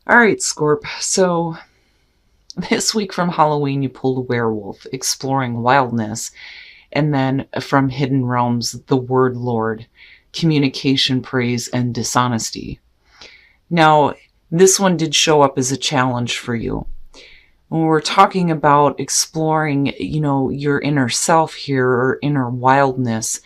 All right, Scorp. So this week from Halloween, you pulled a werewolf, exploring wildness. And then from Hidden Realms, the Word Lord, communication, praise, and dishonesty. Now, this one did show up as a challenge for you. When we're talking about exploring, your inner self here or inner wildness,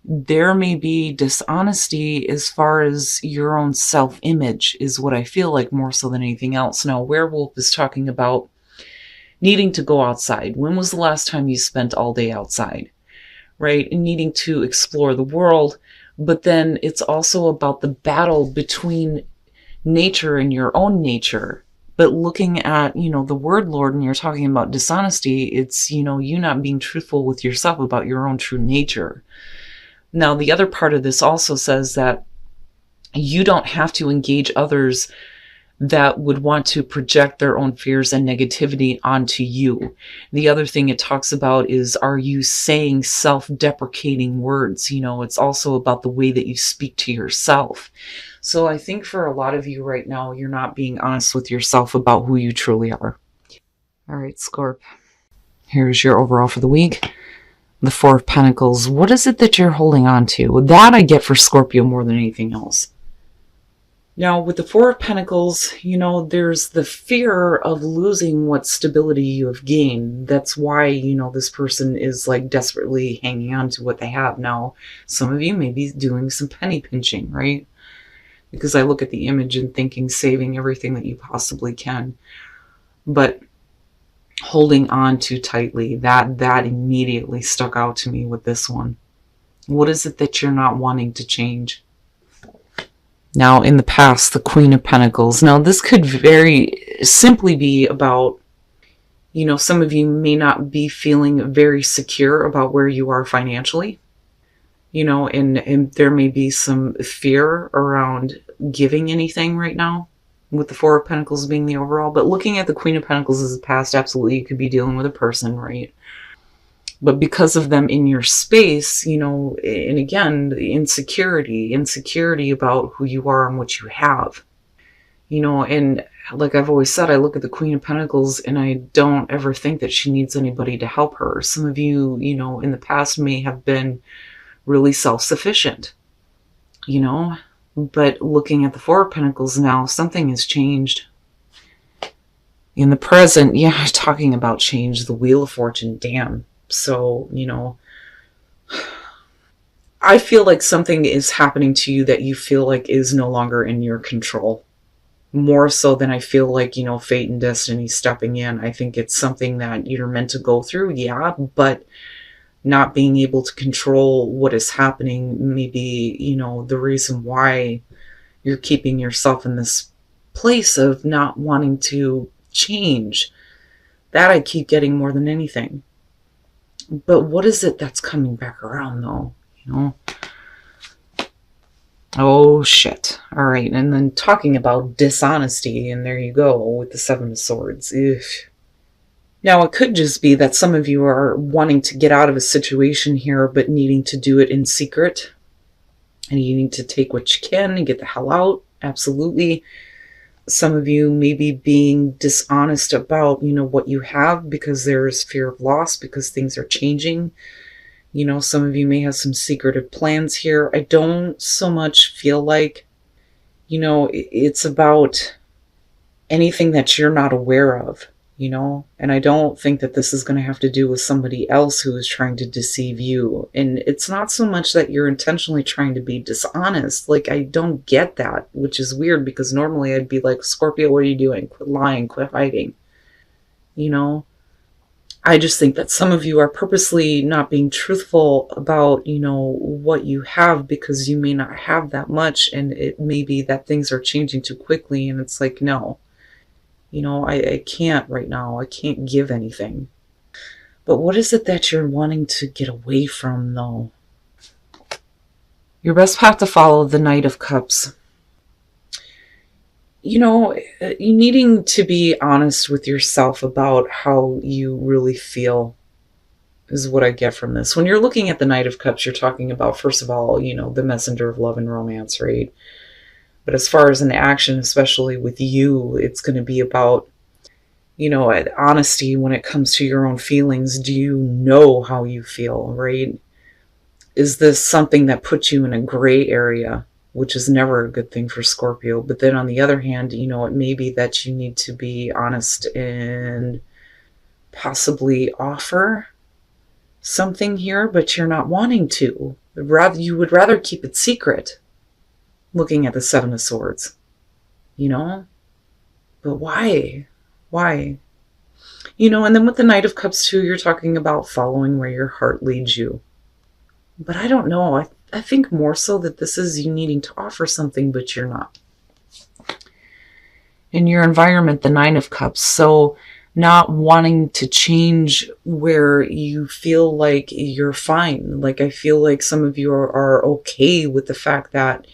there may be dishonesty as far as your own self-image is what I feel like more so than anything else. Now, Werewolf is talking about needing to go outside. When was the last time you spent all day outside? Right? And needing to explore the world. But then it's also about the battle between nature and your own nature. But looking at, the word Lord, and you're talking about dishonesty, it's, you not being truthful with yourself about your own true nature. Now, the other part of this also says that you don't have to engage others that would want to project their own fears and negativity onto you. The other thing it talks about is, are you saying self-deprecating words? It's also about the way that you speak to yourself. So I think for a lot of you right now, you're not being honest with yourself about who you truly are. All right, Scorp. Here's your overall for the week. The Four of Pentacles. What is it that you're holding on to? That I get for Scorpio more than anything else. Now, with the Four of Pentacles, there's the fear of losing what stability you have gained. That's why, this person is like desperately hanging on to what they have. Now, some of you may be doing some penny pinching, right? Because I look at the image and thinking saving everything that you possibly can. But holding on too tightly, that immediately stuck out to me with this one. What is it that you're not wanting to change? Now, in the past, the Queen of Pentacles. Now, this could very simply be about, some of you may not be feeling very secure about where you are financially, and there may be some fear around giving anything right now, with the Four of Pentacles being the overall. But looking at the Queen of Pentacles as the past, absolutely, you could be dealing with a person, right? But because of them in your space, and again, the insecurity about who you are and what you have, and like I've always said, I look at the Queen of Pentacles and I don't ever think that she needs anybody to help her. Some of you, in the past may have been really self-sufficient, but looking at the Four of Pentacles now, something has changed. In the present, yeah, talking about change, the Wheel of Fortune, damn. So, I feel like something is happening to you that you feel like is no longer in your control. More so than I feel like, fate and destiny stepping in. I think it's something that you're meant to go through, yeah, but not being able to control what is happening may be, the reason why you're keeping yourself in this place of not wanting to change. That I keep getting more than anything. But what is it that's coming back around, though? Oh, shit. All right. And then talking about dishonesty, and there you go with the Seven of Swords. Ugh. Now, it could just be that some of you are wanting to get out of a situation here, but needing to do it in secret. And you need to take what you can and get the hell out. Absolutely. Some of you may be being dishonest about, what you have because there is fear of loss because things are changing. Some of you may have some secretive plans here. I don't so much feel like, it's about anything that you're not aware of, and I don't think that this is going to have to do with somebody else who is trying to deceive you. And it's not so much that you're intentionally trying to be dishonest. Like, I don't get that, which is weird because normally I'd be like, Scorpio, what are you doing? Quit lying, quit hiding. I just think that some of you are purposely not being truthful about, what you have because you may not have that much. And it may be that things are changing too quickly. And it's like, no. I can't right now. I can't give anything. But what is it that you're wanting to get away from, though? Your best path to follow, the Knight of Cups. You needing to be honest with yourself about how you really feel is what I get from this. When you're looking at the Knight of Cups, you're talking about, first of all, the messenger of love and romance, right? But as far as an action, especially with you, it's going to be about, honesty when it comes to your own feelings. Do you know how you feel, right? Is this something that puts you in a gray area, which is never a good thing for Scorpio? But then on the other hand, it may be that you need to be honest and possibly offer something here, but you're not wanting to. You would rather keep it secret, looking at the Seven of Swords, But why? Why? And then with the Knight of Cups too, you're talking about following where your heart leads you. But I don't know. I think more so that this is you needing to offer something, but you're not. In your environment, the Nine of Cups. So not wanting to change where you feel like you're fine. Like I feel like some of you are okay with the fact that,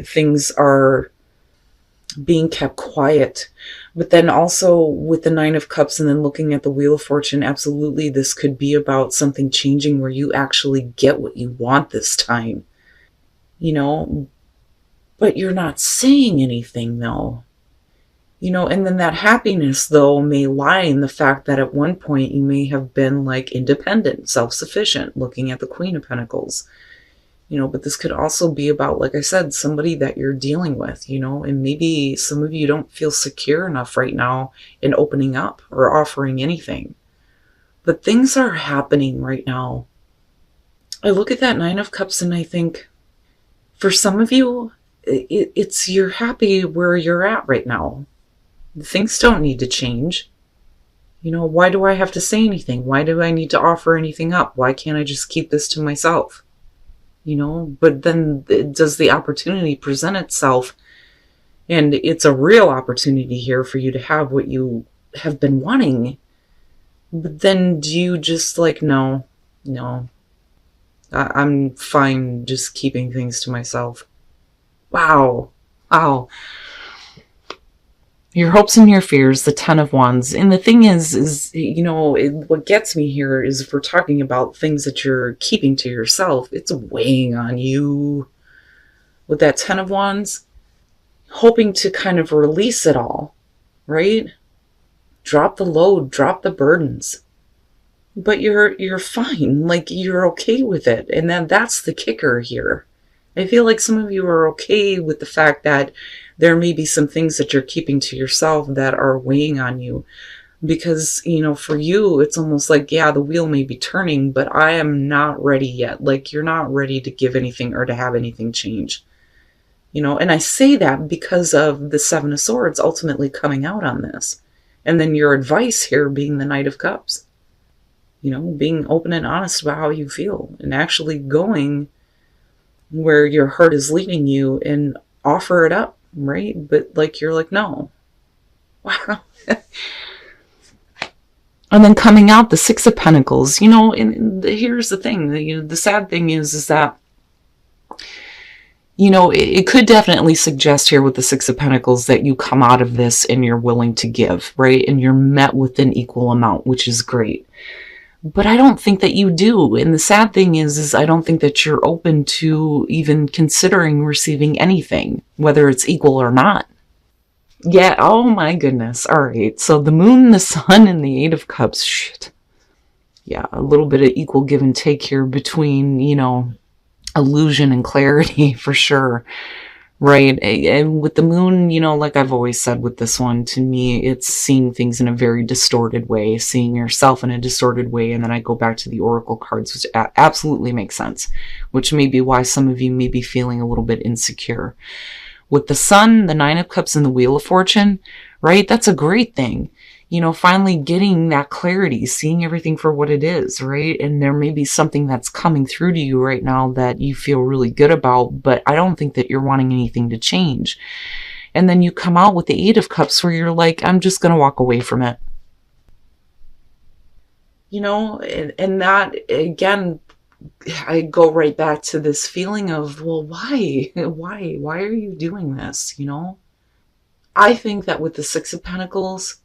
things are being kept quiet. But then also with the Nine of Cups and then looking at the Wheel of Fortune, absolutely this could be about something changing where you actually get what you want this time, but you're not saying anything though, and then that happiness though may lie in the fact that at one point you may have been like independent, self-sufficient, looking at the Queen of Pentacles. But this could also be about, like I said, somebody that you're dealing with, and maybe some of you don't feel secure enough right now in opening up or offering anything. But things are happening right now. I look at that Nine of Cups and I think, for some of you, it's you're happy where you're at right now. Things don't need to change. Why do I have to say anything? Why do I need to offer anything up? Why can't I just keep this to myself? But then does the opportunity present itself, and it's a real opportunity here for you to have what you have been wanting, but then do you just like, no, I'm fine just keeping things to myself? Wow. Your hopes and your fears, the Ten of Wands. And the thing is what gets me here is if we're talking about things that you're keeping to yourself, it's weighing on you. With that Ten of Wands, hoping to kind of release it all, right? Drop the load, drop the burdens. But you're fine, like you're okay with it. And then that's the kicker here. I feel like some of you are okay with the fact that there may be some things that you're keeping to yourself that are weighing on you. Because, for you, it's almost like, yeah, the wheel may be turning, but I am not ready yet. Like, you're not ready to give anything or to have anything change. And I say that because of the Seven of Swords ultimately coming out on this. And then your advice here being the Knight of Cups. Being open and honest about how you feel and actually going where your heart is leading you and offer it up, right? But like you're like, no. Wow. And then coming out the Six of Pentacles, and here's the thing, the sad thing is that, it could definitely suggest here with the Six of Pentacles that you come out of this and you're willing to give, right? And you're met with an equal amount, which is great. But I don't think that you do. And the sad thing is I don't think that you're open to even considering receiving anything, whether it's equal or not. Yeah, oh my goodness. All right, so the Moon, the Sun, and the Eight of Cups. Shit. Yeah, a little bit of equal give and take here between, illusion and clarity for sure. Right. And with the Moon, like I've always said with this one, to me, it's seeing things in a very distorted way, seeing yourself in a distorted way. And then I go back to the Oracle cards, which absolutely makes sense, which may be why some of you may be feeling a little bit insecure. With the Sun, the Nine of Cups, and the Wheel of Fortune, right? That's a great thing. Finally getting that clarity, seeing everything for what it is, right? And there may be something that's coming through to you right now that you feel really good about, but I don't think that you're wanting anything to change. And then you come out with the Eight of Cups where you're like, I'm just going to walk away from it. And that, again, I go right back to this feeling of, well, why? Why are you doing this? I think that with the Six of Pentacles,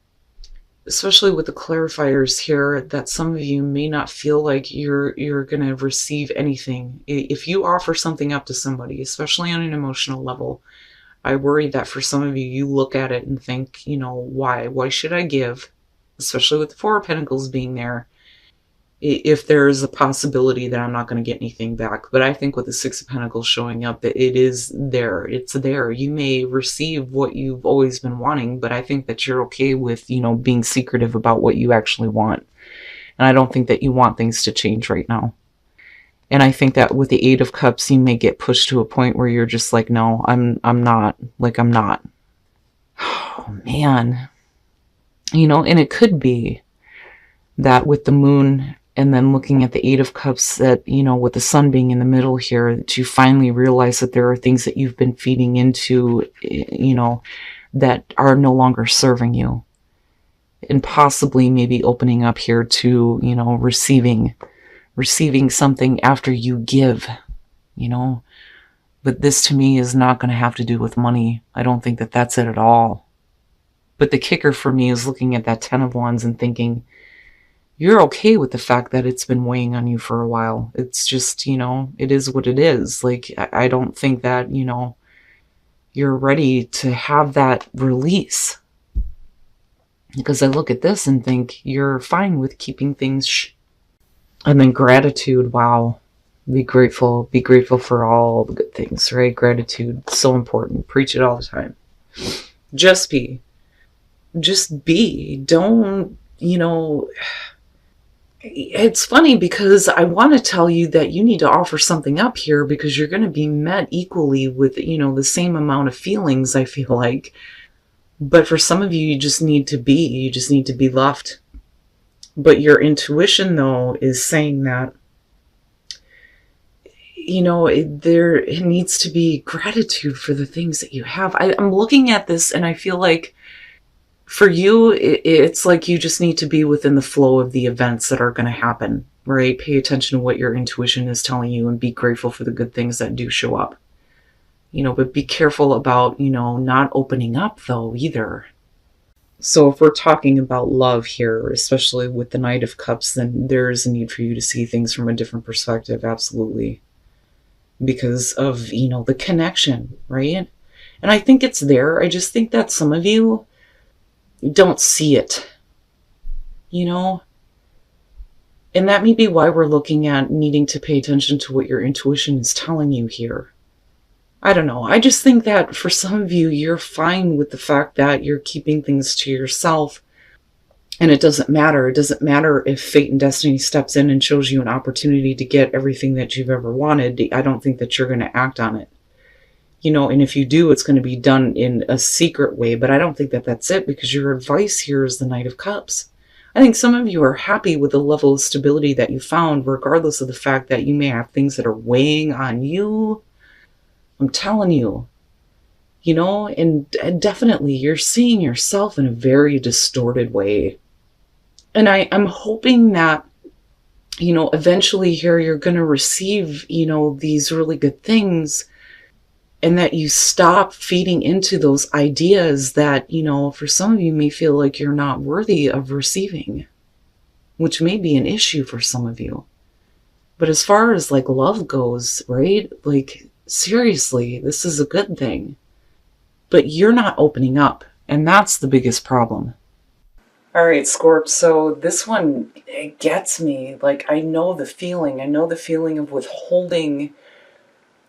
especially with the clarifiers here, that some of you may not feel like you're going to receive anything. If you offer something up to somebody, especially on an emotional level, I worry that for some of you, you look at it and think, why should I give? Especially with the Four of Pentacles being there, if there's a possibility that I'm not going to get anything back. But I think with the Six of Pentacles showing up, that it is there. It's there. You may receive what you've always been wanting, but I think that you're okay with, being secretive about what you actually want. And I don't think that you want things to change right now. And I think that with the Eight of Cups, you may get pushed to a point where you're just like, no, I'm not. I'm not. Oh, man. And it could be that with the moon and then looking at the Eight of Cups, that, with the sun being in the middle here, that you finally realize that there are things that you've been feeding into, that are no longer serving you. And possibly maybe opening up here to, receiving something after you give, But this to me is not going to have to do with money. I don't think that that's it at all. But the kicker for me is looking at that Ten of Wands and thinking, you're okay with the fact that it's been weighing on you for a while. It's just, it is what it is. Like, I don't think that, you're ready to have that release. Because I look at this and think you're fine with keeping things. And then gratitude, wow. Be grateful. Be grateful for all the good things, right? Gratitude, so important. Preach it all the time. Just be. Just be. Don't, It's funny because I want to tell you that you need to offer something up here, because you're going to be met equally with, the same amount of feelings, I feel like. But for some of you, you just need to be loved. But your intuition, though, is saying that, it needs to be gratitude for the things that you have. I'm looking at this and I feel like for you, it's like you just need to be within the flow of the events that are going to happen, right? Pay attention to what your intuition is telling you and be grateful for the good things that do show up. But be careful about, not opening up though either. So if we're talking about love here, especially with the Knight of Cups, then there is a need for you to see things from a different perspective, absolutely. Because of, the connection, right? And I think it's there. I just think that some of you don't see it, and that may be why we're looking at needing to pay attention to what your intuition is telling you here. I don't know. I just think that for some of you, you're fine with the fact that you're keeping things to yourself, and it doesn't matter. It doesn't matter if fate and destiny steps in and shows you an opportunity to get everything that you've ever wanted. I don't think that you're going to act on it. And if you do, it's going to be done in a secret way. But I don't think that that's it, because your advice here is the Knight of Cups. I think some of you are happy with the level of stability that you found, regardless of the fact that you may have things that are weighing on you. I'm telling you, and definitely you're seeing yourself in a very distorted way. And I'm hoping that, eventually here you're going to receive, these really good things. And that you stop feeding into those ideas that, for some of you may feel like you're not worthy of receiving, which may be an issue for some of you. But as far as like love goes, right? Like, seriously, this is a good thing. But you're not opening up. And that's the biggest problem. All right, Scorp. So this one, it gets me. Like, I know the feeling. I know the feeling of withholding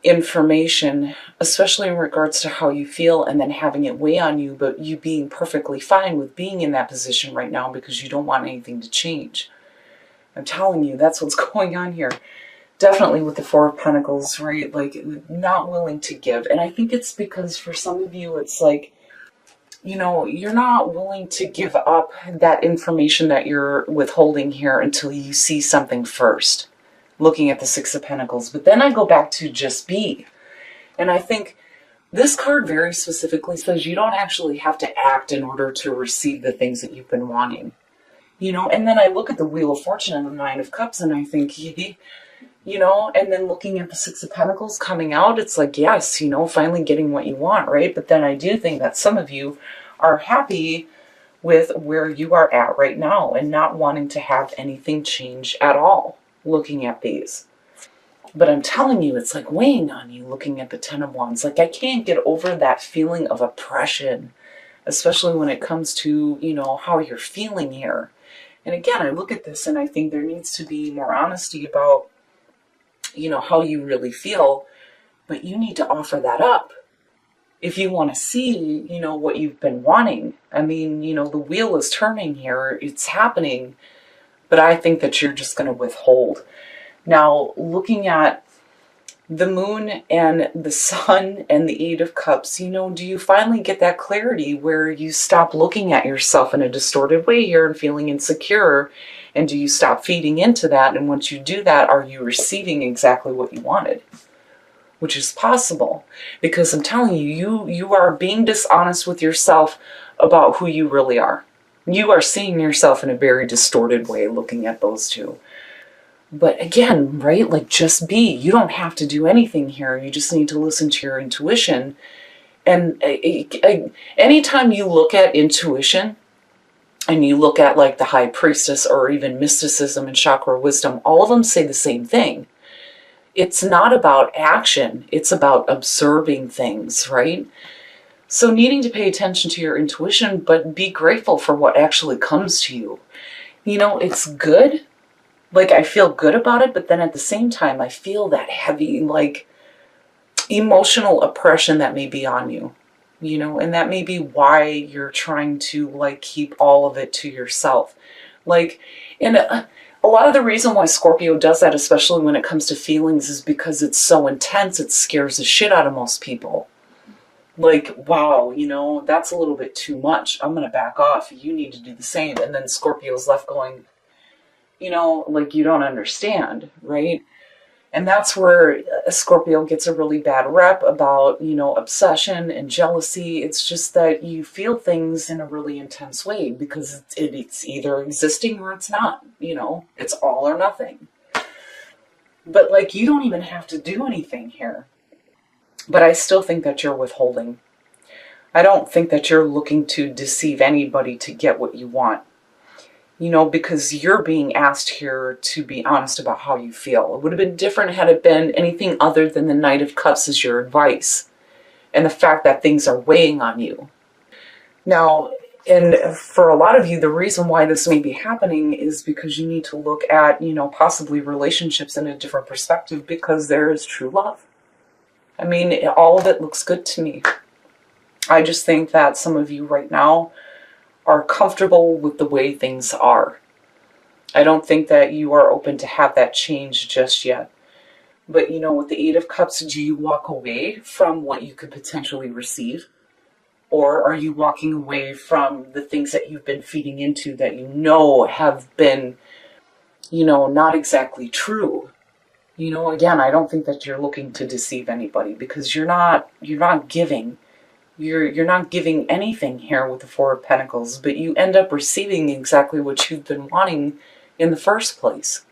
information, especially in regards to how you feel, and then having it weigh on you, but you being perfectly fine with being in that position right now because you don't want anything to change. I'm telling you, that's what's going on here. Definitely with the Four of Pentacles, right? Like, not willing to give. And I think it's because for some of you, it's like, you're not willing to give up that information that you're withholding here until you see something first. Looking at the Six of Pentacles. But then I go back to just be. And I think this card very specifically says you don't actually have to act in order to receive the things that you've been wanting. And then I look at the Wheel of Fortune and the Nine of Cups and I think, and then looking at the Six of Pentacles coming out, it's like, yes, finally getting what you want, right? But then I do think that some of you are happy with where you are at right now and not wanting to have anything change at all looking at these. But I'm telling you, it's like weighing on you looking at the Ten of Wands. Like, I can't get over that feeling of oppression, especially when it comes to, how you're feeling here. And again, I look at this and I think there needs to be more honesty about, how you really feel, but you need to offer that up if you want to see, what you've been wanting. I mean, the wheel is turning here, it's happening, but I think that you're just going to withhold. Now, looking at the moon and the sun and the Eight of Cups, do you finally get that clarity where you stop looking at yourself in a distorted way here and feeling insecure? And do you stop feeding into that? And once you do that, are you receiving exactly what you wanted? Which is possible, because I'm telling you, you are being dishonest with yourself about who you really are. You are seeing yourself in a very distorted way looking at those two. But again, right, like, just be. You don't have to do anything here. You just need to listen to your intuition. And anytime you look at intuition and you look at like the High Priestess or even mysticism and chakra wisdom, all of them say the same thing. It's not about action. It's about observing things, right? So needing to pay attention to your intuition, but be grateful for what actually comes to you. It's good. Like, I feel good about it, but then at the same time, I feel that heavy, like, emotional oppression that may be on you, and that may be why you're trying to, like, keep all of it to yourself. Like, and a lot of the reason why Scorpio does that, especially when it comes to feelings, is because it's so intense, it scares the shit out of most people. Like, wow, that's a little bit too much. I'm going to back off. You need to do the same. And then Scorpio's left going, like, you don't understand, right? And that's where a Scorpio gets a really bad rep about, obsession and jealousy. It's just that you feel things in a really intense way because it's either existing or it's not, it's all or nothing. But, like, you don't even have to do anything here. But I still think that you're withholding. I don't think that you're looking to deceive anybody to get what you want. Because you're being asked here to be honest about how you feel. It would have been different had it been anything other than the Knight of Cups as your advice. And the fact that things are weighing on you. Now, and for a lot of you, the reason why this may be happening is because you need to look at, possibly relationships in a different perspective, because there is true love. I mean, all of it looks good to me. I just think that some of you right now are comfortable with the way things are. I don't think that you are open to have that change just yet. But, with the Eight of Cups, do you walk away from what you could potentially receive? Or are you walking away from the things that you've been feeding into that have been, not exactly true? Again, I don't think that you're looking to deceive anybody, because you're not giving. You're not giving anything here with the Four of Pentacles, but you end up receiving exactly what you've been wanting in the first place.